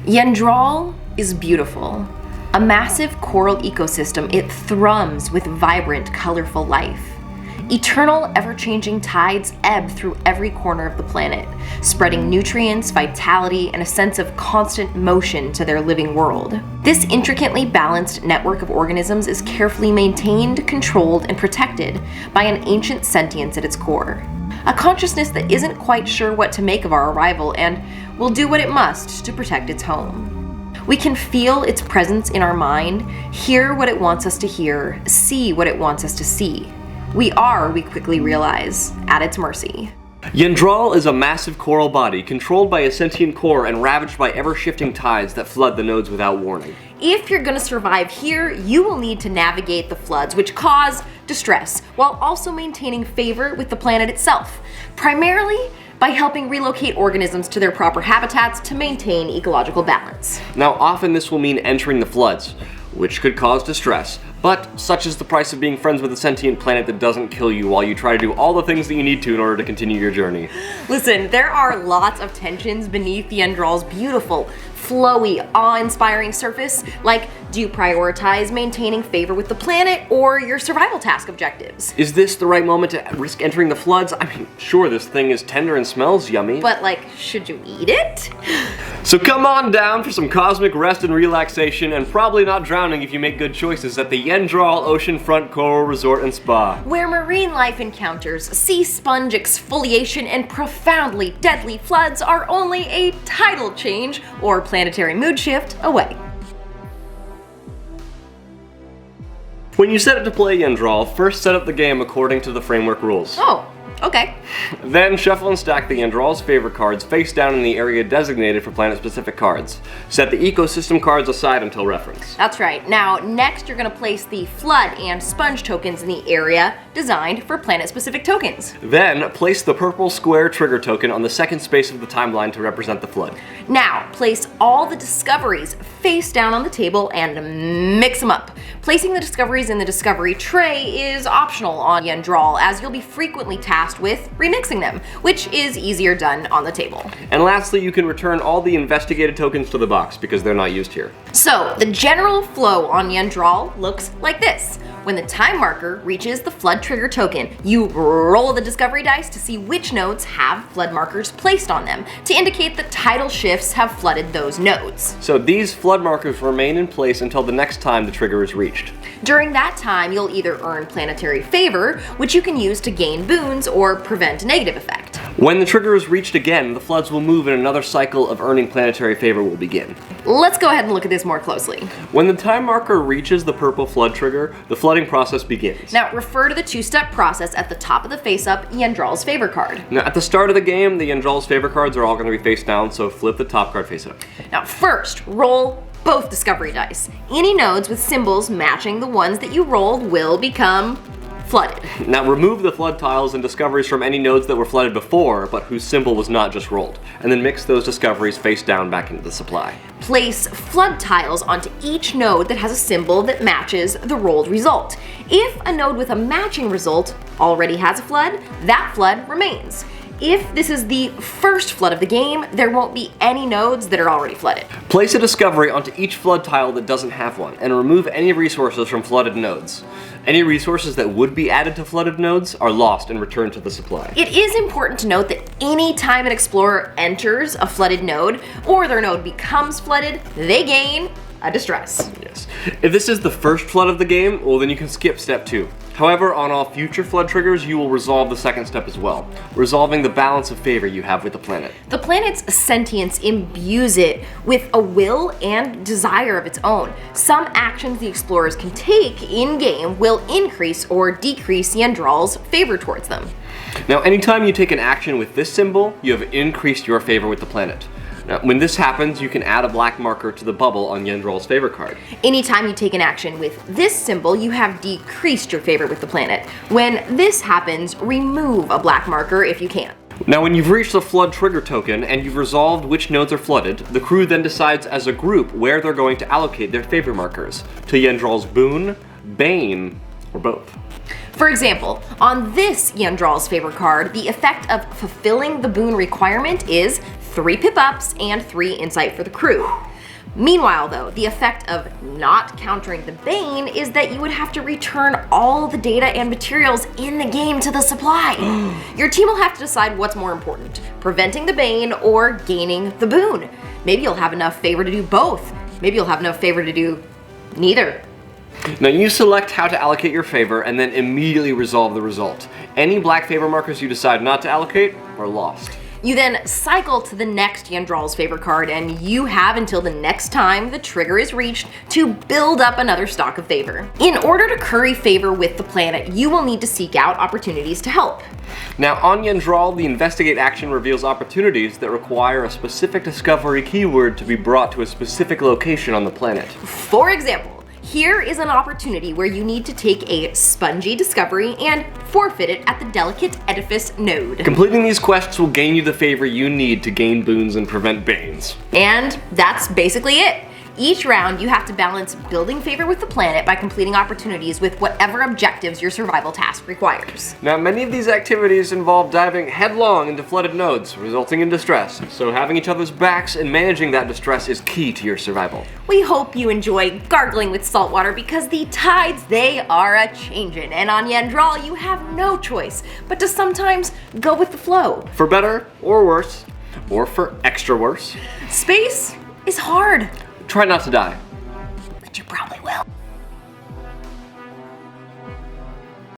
Yendraal is beautiful. A massive coral ecosystem, it thrums with vibrant, colorful life. Eternal, ever-changing tides ebb through every corner of the planet, spreading nutrients, vitality, and a sense of constant motion to their living world. This intricately balanced network of organisms is carefully maintained, controlled, and protected by an ancient sentience at its core. A consciousness that isn't quite sure what to make of our arrival and will do what it must to protect its home. We can feel its presence in our mind, hear what it wants us to hear, see what it wants us to see. We quickly realize, at its mercy. Yendraal is a massive coral body controlled by a sentient core and ravaged by ever-shifting tides that flood the nodes without warning. If you're gonna survive here, you will need to navigate the floods, which cause distress, while also maintaining favor with the planet itself, primarily by helping relocate organisms to their proper habitats to maintain ecological balance. Now, often this will mean entering the floods, which could cause distress, but such is the price of being friends with a sentient planet that doesn't kill you while you try to do all the things that you need to in order to continue your journey. Listen, there are lots of tensions beneath Yendraal's beautiful, flowy, awe-inspiring surface, like, do you prioritize maintaining favor with the planet or your survival task objectives? Is this the right moment to risk entering the floods? I mean, sure, this thing is tender and smells yummy. But like, should you eat it? So come on down for some cosmic rest and relaxation, and probably not drowning if you make good choices at the Yendraal Oceanfront Coral Resort and Spa. Where marine life encounters, sea sponge exfoliation, and profoundly deadly floods are only a tidal change or planetary mood shift away. When you set it to play Yendraal, first set up the game according to the framework rules. Oh, okay. Then shuffle and stack the Yendraal's favor cards face down in the area designated for planet-specific cards. Set the ecosystem cards aside until reference. That's right. Now, next you're going to place the flood and sponge tokens in the area designed for planet-specific tokens. Then place the purple square trigger token on the second space of the timeline to represent the flood. Now, place all the discoveries face down on the table and mix them up. Placing the discoveries in the discovery tray is optional on Yendraal, as you'll be frequently tasked with remixing them, which is easier done on the table. And lastly, you can return all the investigated tokens to the box because they're not used here. So, the general flow on Yendraal looks like this. When the time marker reaches the flood trigger token, you roll the discovery dice to see which nodes have flood markers placed on them, to indicate that tidal shifts have flooded those nodes. So these flood markers remain in place until the next time the trigger is reached. During that time, you'll either earn planetary favor, which you can use to gain boons or prevent a negative effect. When the trigger is reached again, the floods will move and another cycle of earning planetary favor will begin. Let's go ahead and look at this more closely. When the time marker reaches the purple flood trigger, the flooding process begins. Now, refer to the two-step process at the top of the face-up Yendraal's favor card. Now, at the start of the game, the Yendraal's favor cards are all going to be face down, so flip the top card face up. Now, first, roll both discovery dice. Any nodes with symbols matching the ones that you rolled will become flooded. Now remove the flood tiles and discoveries from any nodes that were flooded before, but whose symbol was not just rolled, and then mix those discoveries face down back into the supply. Place flood tiles onto each node that has a symbol that matches the rolled result. If a node with a matching result already has a flood, that flood remains. If this is the first flood of the game, there won't be any nodes that are already flooded. Place a discovery onto each flood tile that doesn't have one, and remove any resources from flooded nodes. Any resources that would be added to flooded nodes are lost and returned to the supply. It is important to note that any time an explorer enters a flooded node, or their node becomes flooded, they gain a distress. Yes. If this is the first flood of the game, well then you can skip step 2. However, on all future flood triggers, you will resolve the second step as well, resolving the balance of favor you have with the planet. The planet's sentience imbues it with a will and desire of its own. Some actions the explorers can take in-game will increase or decrease Yendraal's favor towards them. Now, anytime you take an action with this symbol, you have increased your favor with the planet. Now, when this happens, you can add a black marker to the bubble on Yendraal's favor card. Anytime you take an action with this symbol, you have decreased your favor with the planet. When this happens, remove a black marker if you can. Now, when you've reached the flood trigger token and you've resolved which nodes are flooded, the crew then decides as a group where they're going to allocate their favor markers, to Yendraal's Boon, Bane, or both. For example, on this Yendraal's favor card, the effect of fulfilling the boon requirement is 3 pip-ups and 3 insight for the crew. Meanwhile, though, the effect of not countering the Bane is that you would have to return all the data and materials in the game to the supply. Your team will have to decide what's more important, preventing the Bane or gaining the Boon. Maybe you'll have enough favor to do both. Maybe you'll have enough favor to do neither. Now you select how to allocate your favor and then immediately resolve the result. Any black favor markers you decide not to allocate are lost. You then cycle to the next Yendraal's favor card, and you have until the next time the trigger is reached to build up another stock of favor. In order to curry favor with the planet, you will need to seek out opportunities to help. Now on Yendraal, the investigate action reveals opportunities that require a specific discovery keyword to be brought to a specific location on the planet. For example, here is an opportunity where you need to take a spongy discovery and forfeit it at the delicate edifice node. Completing these quests will gain you the favor you need to gain boons and prevent banes. And that's basically it. Each round, you have to balance building favor with the planet by completing opportunities with whatever objectives your survival task requires. Now, many of these activities involve diving headlong into flooded nodes, resulting in distress, so having each other's backs and managing that distress is key to your survival. We hope you enjoy gargling with salt water because the tides, they are a-changin', and on Yendraal, you have no choice but to sometimes go with the flow. For better or worse, or for extra worse, Space is hard. try not to die. But you probably will.